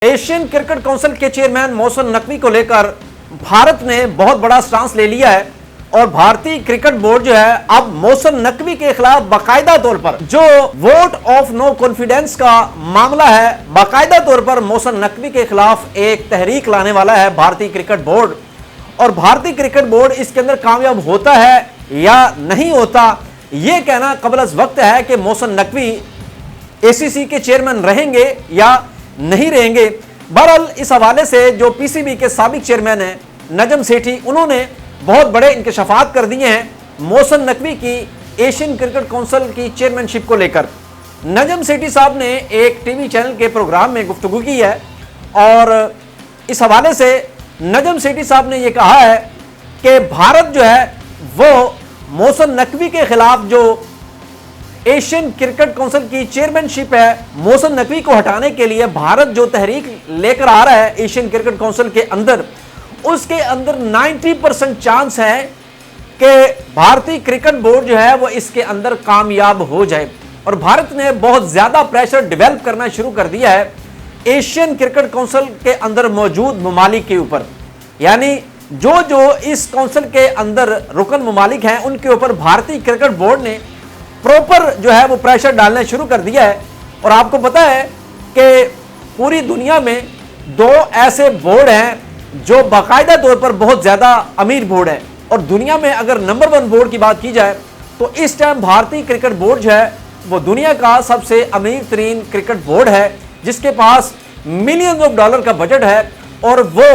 Asian cricket council के chairman Mohsin Naqvi को लेकर भारत ने बहुत बड़ा स्टांस ले लिया है और भारतीय क्रिकेट बोर्ड जो है अब मोहसिन नकवी के खिलाफ बाकायदा तौर पर जो वोट ऑफ नो कॉन्फिडेंस का मामला है, बाकायदा तौर पर मोहसिन नकवी के खिलाफ एक तहरीक लाने वाला है भारतीय क्रिकेट बोर्ड। और भारतीय क्रिकेट बोर्ड इसके अंदर कामयाब होता है या नहीं होता, यह कहना कबल वक्त है कि मोहसिन नकवी एसीसी के चेयरमैन रहेंगे या नहीं रहेंगे। बहरहाल इस हवाले से जो पीसीबी के साबिक चेयरमैन हैं नजम सेठी, उन्होंने बहुत बड़े इंकशाफात कर दिए हैं मोहसिन नकवी की एशियन क्रिकेट काउंसिल की चेयरमैनशिप को लेकर। नजम सेठी साहब ने एक टीवी चैनल के प्रोग्राम में गुफ्तगू की है और इस हवाले से नजम सेठी साहब ने यह कहा है कि भारत जो है वो मोहसिन नकवी के खिलाफ जो एशियन क्रिकेट काउंसिल की चेयरमैनशिप है, मोहसिन नकवी को हटाने के लिए भारत जो तहरीक लेकर आ रहा है एशियन क्रिकेट काउंसिल के अंदर, उसके अंदर 90% चांस है कि भारतीय क्रिकेट बोर्ड जो है वो इसके अंदर कामयाब हो जाए। और भारत ने बहुत ज्यादा प्रेशर डेवलप करना शुरू कर दिया है एशियन क्रिकेट काउंसिल के अंदर मौजूद ममालिक के ऊपर, यानी जो जो इस काउंसिल के अंदर रुकन ममालिक हैं उनके ऊपर भारतीय क्रिकेट बोर्ड ने प्रॉपर जो है वो प्रेशर डालना शुरू कर दिया है। और आपको पता है कि पूरी दुनिया में दो ऐसे बोर्ड हैं जो बाकायदा तौर पर बहुत ज़्यादा अमीर बोर्ड है, और दुनिया में अगर नंबर 1 बोर्ड की बात की जाए तो इस टाइम भारतीय क्रिकेट बोर्ड जो है वो दुनिया का सबसे अमीर तरीन क्रिकेट बोर्ड है, जिसके पास मिलियन ऑफ डॉलर का बजट है। और वो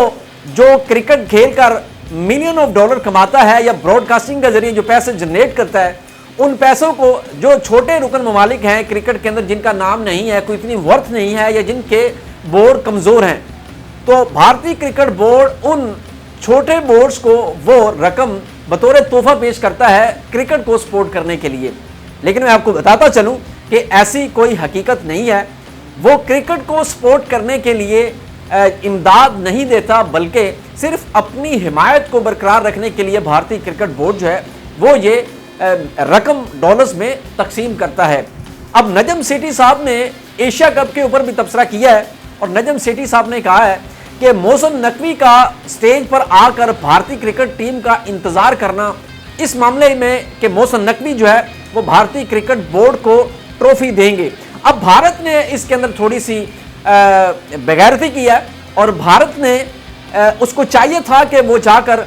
जो क्रिकेट खेल कर मिलियन ऑफ डॉलर कमाता है या ब्रॉडकास्टिंग के जरिए जो पैसे जनरेट करता है, उन पैसों को जो छोटे रुकन ममालिक हैं क्रिकेट के अंदर जिनका नाम नहीं है, कोई इतनी वर्थ नहीं है या जिनके बोर्ड कमज़ोर हैं, तो भारतीय क्रिकेट बोर्ड उन छोटे बोर्ड्स को वो रकम बतौर तोहफा पेश करता है क्रिकेट को सपोर्ट करने के लिए। लेकिन मैं आपको बताता चलूं कि ऐसी कोई हकीकत नहीं है। वो क्रिकेट को सपोर्ट करने के लिए इमदाद नहीं देता, बल्कि सिर्फ अपनी हिमायत को बरकरार रखने के लिए भारतीय क्रिकेट बोर्ड जो है वो ये रकम डॉलर्स में तकसीम करता है। अब नजम सेठी साहब ने एशिया कप के ऊपर भी तबसरा किया है और नजम सेठी साहब ने कहा है कि मोहसिन नकवी का स्टेज पर आकर भारतीय क्रिकेट टीम का इंतजार करना इस मामले में कि मोहसिन नकवी जो है वो भारतीय क्रिकेट बोर्ड को ट्रॉफी देंगे। अब भारत ने इसके अंदर थोड़ी सी बेगैरती की है और भारत ने उसको चाहिए था कि वो जाकर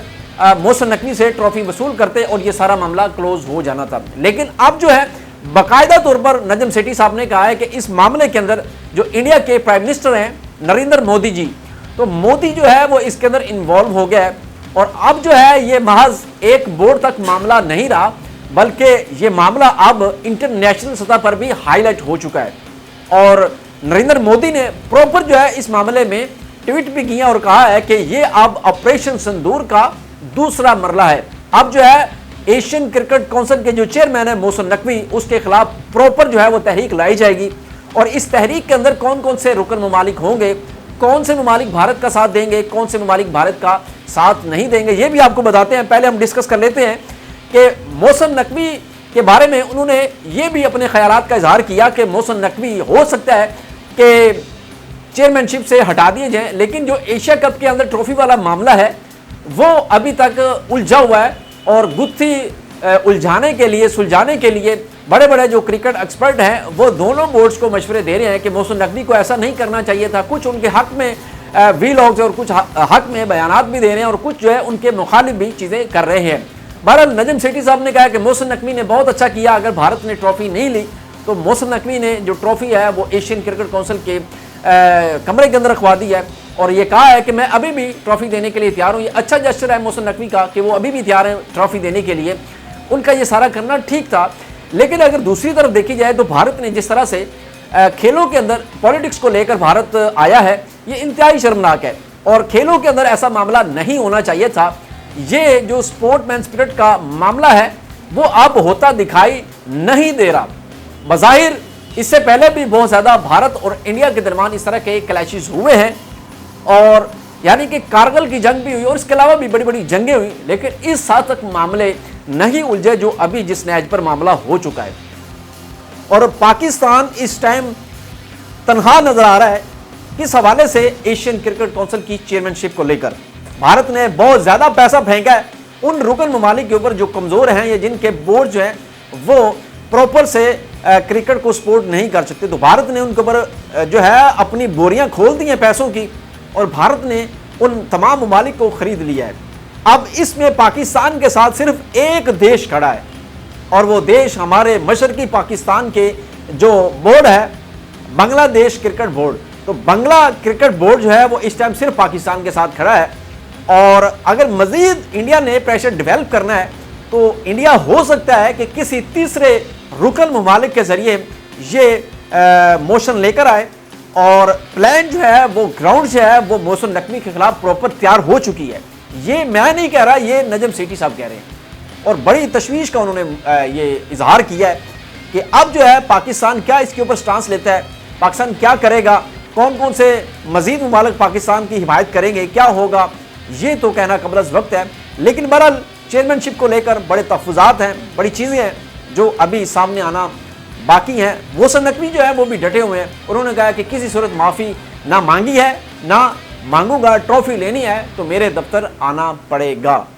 मोहसिन नकवी से ट्रॉफी वसूल करते और ये सारा मामला क्लोज हो जाना था। लेकिन अब जो है बाकायदा तौर पर नजम सेठी साहब ने कहा है कि इस मामले के अंदर जो इंडिया के प्राइम मिनिस्टर हैं नरेंद्र मोदी जी, तो मोदी जो है वो इसके अंदर इन्वॉल्व हो गया है। और अब जो है ये महज एक बोर्ड तक मामला नहीं रहा, बल्कि ये मामला अब इंटरनेशनल सतह पर भी हाईलाइट हो चुका है। और नरेंद्र मोदी ने प्रॉपर जो है इस मामले में ट्वीट भी किया और कहा है कि ये अब ऑपरेशन सिंदूर का दूसरा मरला है। अब जो है एशियन क्रिकेट काउंसिल के जो चेयरमैन है मोहसिन नकवी, उसके खिलाफ प्रॉपर जो है वो तहरीक लाई जाएगी। और इस तहरीक के अंदर कौन कौन से रुकन ममालिक होंगे, कौन से ममालिक भारत का साथ देंगे, कौन से ममालिक भारत का साथ नहीं देंगे, ये भी आपको बताते हैं। पहले हम डिस्कस कर लेते हैं कि मोहसिन नकवी के बारे में उन्होंने ये भी अपने ख्यालात का इजहार किया कि मोहसिन नकवी हो सकता है कि चेयरमैनशिप से हटा दिए जाएं, लेकिन जो एशिया कप के अंदर ट्रॉफी वाला मामला है वो अभी तक उलझा हुआ है। और गुत्थी उलझाने के लिए, सुलझाने के लिए बड़े बड़े जो क्रिकेट एक्सपर्ट हैं वो दोनों बोर्ड्स को मशवरे दे रहे हैं कि मोहसिन नकवी को ऐसा नहीं करना चाहिए था। कुछ उनके हक में वीलॉग्स और कुछ हक में बयानात भी दे रहे हैं और कुछ जो है उनके मुखालिफ भी चीज़ें कर रहे हैं। बहरहाल नजम सेठी साहब ने कहा कि मोहसिन नकवी ने बहुत अच्छा किया, अगर भारत ने ट्रॉफी नहीं ली तो मोहसिन नकवी ने जो ट्रॉफी है वो एशियन क्रिकेट काउंसिल के कमरे के अंदर रखवा दी है। और ये कहा है कि मैं अभी भी ट्रॉफी देने के लिए तैयार हूँ। ये अच्छा जेस्चर है मोहसिन नकवी का कि वो अभी भी तैयार है ट्रॉफी देने के लिए। उनका ये सारा करना ठीक था। लेकिन अगर दूसरी तरफ देखी जाए तो भारत ने जिस तरह से खेलों के अंदर पॉलिटिक्स को लेकर भारत आया है, ये इंतहाई शर्मनाक है और खेलों के अंदर ऐसा मामला नहीं होना चाहिए था। ये जो स्पोर्टमैन स्पिरिट का मामला है वो अब होता दिखाई नहीं दे रहा। बज़ाहिर इससे पहले भी बहुत ज़्यादा भारत और इंडिया के दरमियान इस तरह के क्लैशेस हुए हैं, और यानी कि कारगिल की जंग भी हुई और इसके अलावा भी बड़ी बड़ी जंगें हुई, लेकिन इस हद तक मामले नहीं उलझे जो अभी जिस नहज पर मामला हो चुका है। और पाकिस्तान इस टाइम तनहा नजर आ रहा है किस हवाले से एशियन क्रिकेट काउंसिल की चेयरमैनशिप को लेकर भारत ने बहुत ज्यादा पैसा फेंका है उन रुकन ममालिक के ऊपर जो कमजोर हैं या जिनके बोर्ड जो है वो प्रॉपर से क्रिकेट को सपोर्ट नहीं कर सकते। तो भारत ने उनके ऊपर जो है अपनी बोरियां खोल दी हैं पैसों की और भारत ने उन तमाम ममालिक को खरीद लिया है। अब इसमें पाकिस्तान के साथ सिर्फ एक देश खड़ा है और वो देश हमारे मशरकी पाकिस्तान के जो बोर्ड है बांग्लादेश क्रिकेट बोर्ड। तो बांग्ला क्रिकेट बोर्ड जो है वो इस टाइम सिर्फ पाकिस्तान के साथ खड़ा है और अगर मजीद इंडिया ने प्रेशर डेवलप करना है तो इंडिया हो सकता है कि किसी तीसरे रुकन ममालिक के जरिए ये मोशन लेकर आए और प्लान जो है वो ग्राउंड जो है वो मोहसिन नकवी के खिलाफ प्रॉपर तैयार हो चुकी है। ये मैं नहीं कह रहा, ये नजम सेठी साहब कह रहे हैं और बड़ी तशवीश का उन्होंने ये इजहार किया है कि अब जो है पाकिस्तान क्या इसके ऊपर स्टांस लेता है, पाकिस्तान क्या करेगा, कौन कौन से मजीद ममालिक पाकिस्तान की हिमायत करेंगे, क्या होगा, ये तो कहना कबल अज़ वक्त है। लेकिन बहरहाल चेयरमैनशिप को लेकर बड़े तहफ़्फ़ुज़ात हैं, बड़ी चीज़ें हैं जो अभी सामने आना बाकी हैं। मोहसिन नकवी जो है वो भी डटे हुए हैं, उन्होंने कहा कि किसी सूरत माफ़ी ना मांगी है ना मांगूंगा, ट्रॉफी लेनी है तो मेरे दफ्तर आना पड़ेगा।